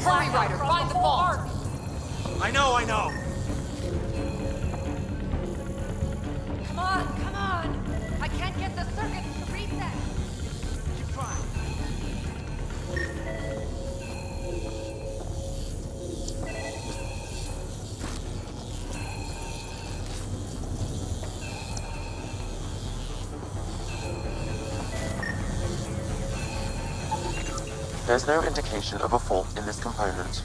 Hurry, Ryder, find the vault! I know. Come on! I can't get the circuits to reset! Keep trying. There's no indication of a fault in this component.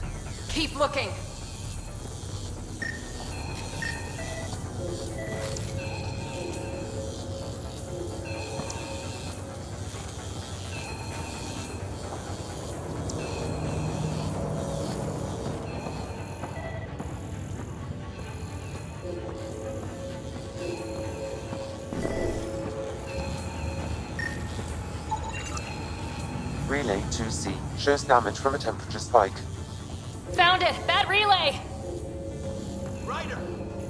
Keep looking! Relay 2C shows damage from a temperature spike. Found it! Bad relay! Ryder,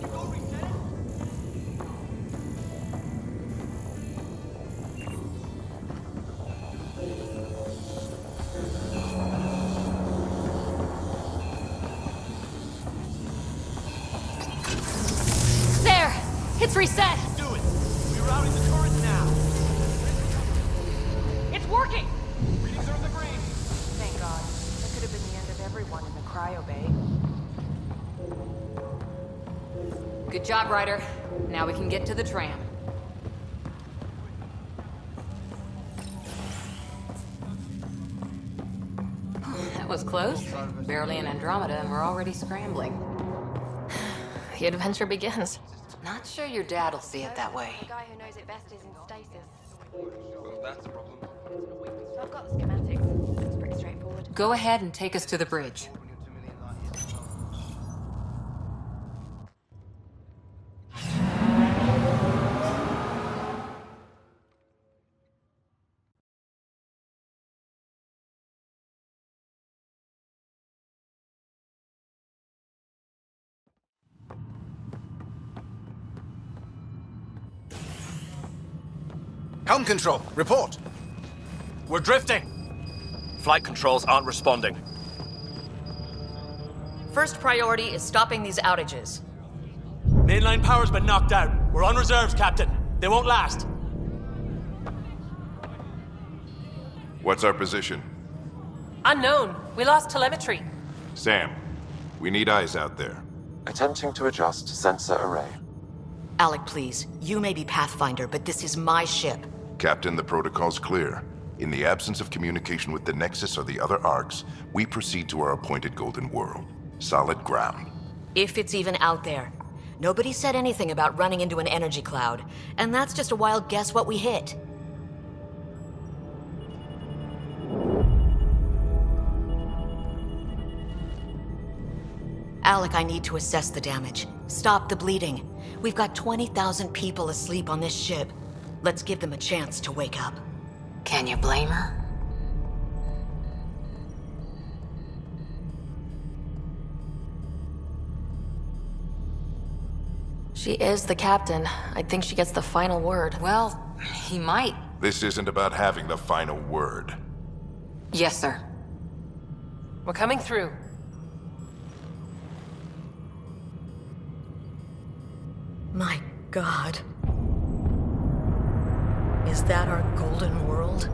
you go reset it? There! It's reset! Do it. Rerouting the current now. It's working! Readings are in the green. Thank God. That could have been the end of everyone in the cryo bay. Good job, Ryder. Now we can get to the tram. That was close. Barely in Andromeda and we're already scrambling. The adventure begins. Not sure your dad'll see it that way. The guy who knows it best is in stasis. Well, that's a problem. I've got the schematics. It's pretty straightforward. Go ahead and take us to the bridge. Helm control, report. We're drifting. Flight controls aren't responding. First priority is stopping these outages. Mainline power's been knocked out. We're on reserves, Captain. They won't last. What's our position? Unknown. We lost telemetry. Sam, we need eyes out there. Attempting to adjust sensor array. Alec, please. You may be Pathfinder, but this is my ship. Captain, the protocol's clear. In the absence of communication with the Nexus or the other arcs, we proceed to our appointed Golden World. Solid ground. If it's even out there. Nobody said anything about running into an energy cloud, and that's just a wild guess what we hit. Alec, I need to assess the damage. Stop the bleeding. We've got 20,000 people asleep on this ship. Let's give them a chance to wake up. Can you blame her? She is the captain. I think she gets the final word. Well, he might. This isn't about having the final word. Yes, sir. We're coming through. My God. Is that our Golden World?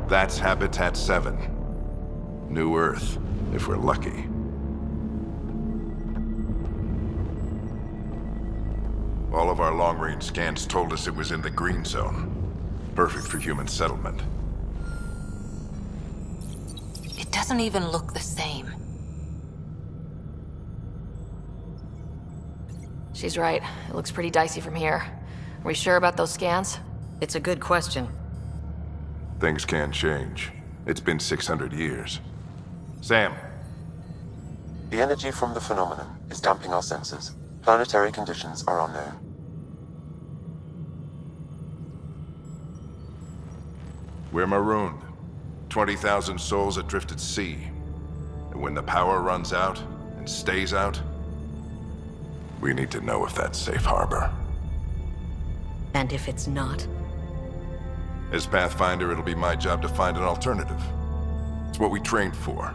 That's Habitat 7. New Earth, if we're lucky. All of our long-range scans told us it was in the green zone. Perfect for human settlement. It doesn't even look the same. She's right. It looks pretty dicey from here. Are we sure about those scans? It's a good question. Things can change. It's been 600 years. Sam. The energy from the phenomenon is damping our senses. Planetary conditions are unknown. We're marooned. 20,000 souls adrift at sea. And when the power runs out, and stays out, we need to know if that's safe harbor. And if it's not? As Pathfinder, it'll be my job to find an alternative. It's what we trained for.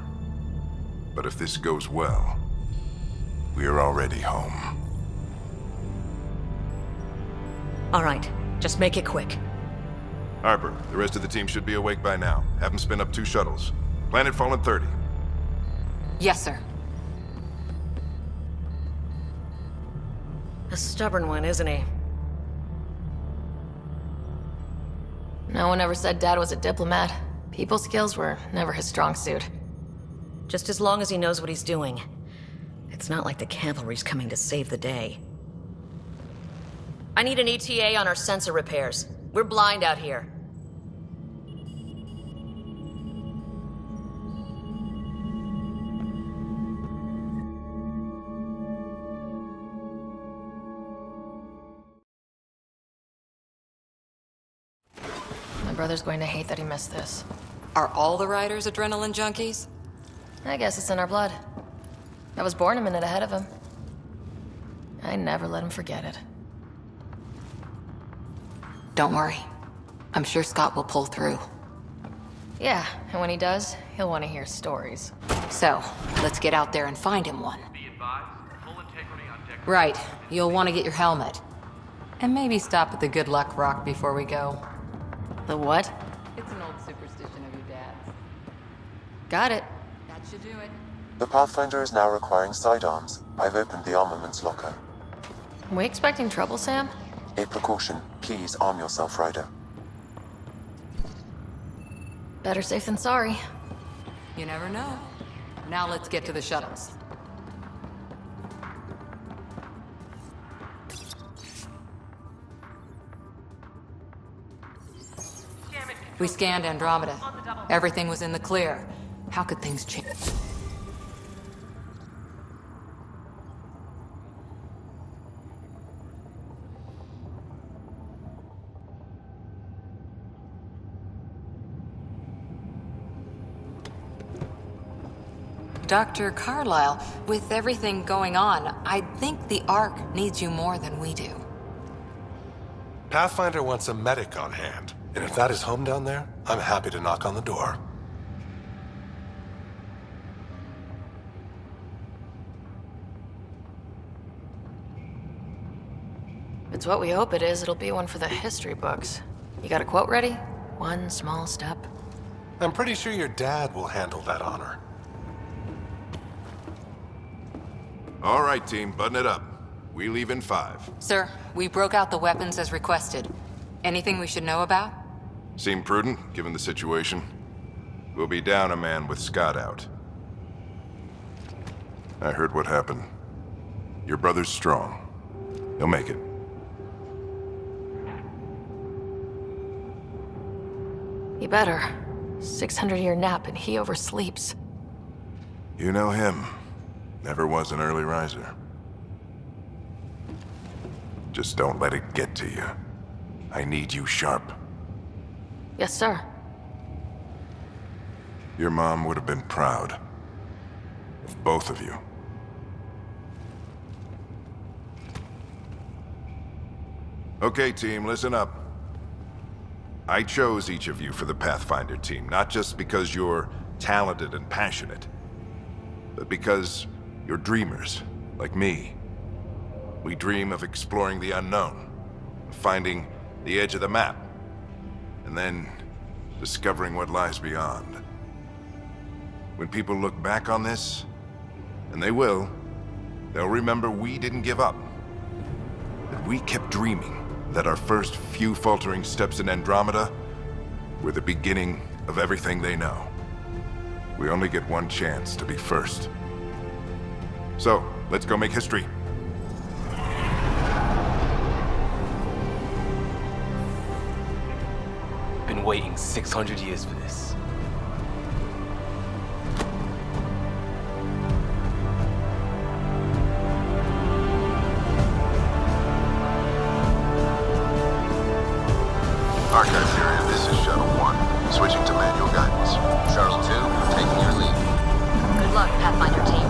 But if this goes well, we are already home. All right, just make it quick. Harper, the rest of the team should be awake by now. Have them spin up 2 shuttles. Planet Fallen 30. Yes, sir. A stubborn one, isn't he? No one ever said Dad was a diplomat. People skills were never his strong suit. Just as long as he knows what he's doing. It's not like the cavalry's coming to save the day. I need an ETA on our sensor repairs. We're blind out here. My brother's going to hate that he missed this. Are all the riders adrenaline junkies? I guess it's in our blood. I was born a minute ahead of him. I never let him forget it. Don't worry. I'm sure Scott will pull through. Yeah, and when he does, he'll want to hear stories. So, let's get out there and find him one. Be advised, full integrity on deck. Right. You'll want to get your helmet. And maybe stop at the Good Luck Rock before we go. The what? It's an old superstition of your dad's. Got it. That should do it. The Pathfinder is now requiring sidearms. I've opened the armaments locker. We expecting trouble, Sam? A precaution. Please arm yourself, Ryder. Better safe than sorry. You never know. Now let's get to the shuttles. We scanned Andromeda. Everything was in the clear. How could things change? Dr. Carlyle, with everything going on, I think the Ark needs you more than we do. Pathfinder wants a medic on hand, and if that is home down there, I'm happy to knock on the door. If it's what we hope it is, it'll be one for the history books. You got a quote ready? One small step. I'm pretty sure your dad will handle that honor. All right, team, button it up. We leave in 5. Sir, we broke out the weapons as requested. Anything we should know about? Seem prudent, given the situation. We'll be down a man with Scott out. I heard what happened. Your brother's strong. He'll make it. You better. 600-year nap and he oversleeps. You know him. Never was an early riser. Just don't let it get to you. I need you sharp. Yes, sir. Your mom would have been proud of both of you. Okay, team, listen up. I chose each of you for the Pathfinder team, not just because you're talented and passionate, but because you're dreamers, like me. We dream of exploring the unknown, of finding the edge of the map, and then discovering what lies beyond. When people look back on this, and they will, they'll remember we didn't give up. That we kept dreaming, that our first few faltering steps in Andromeda were the beginning of everything they know. We only get one chance to be first. So, let's go make history. Been waiting 600 years for this. Archive area, this is Shuttle 1. Switching to manual guidance. Shuttle 2, taking your lead. Good luck, Pathfinder team.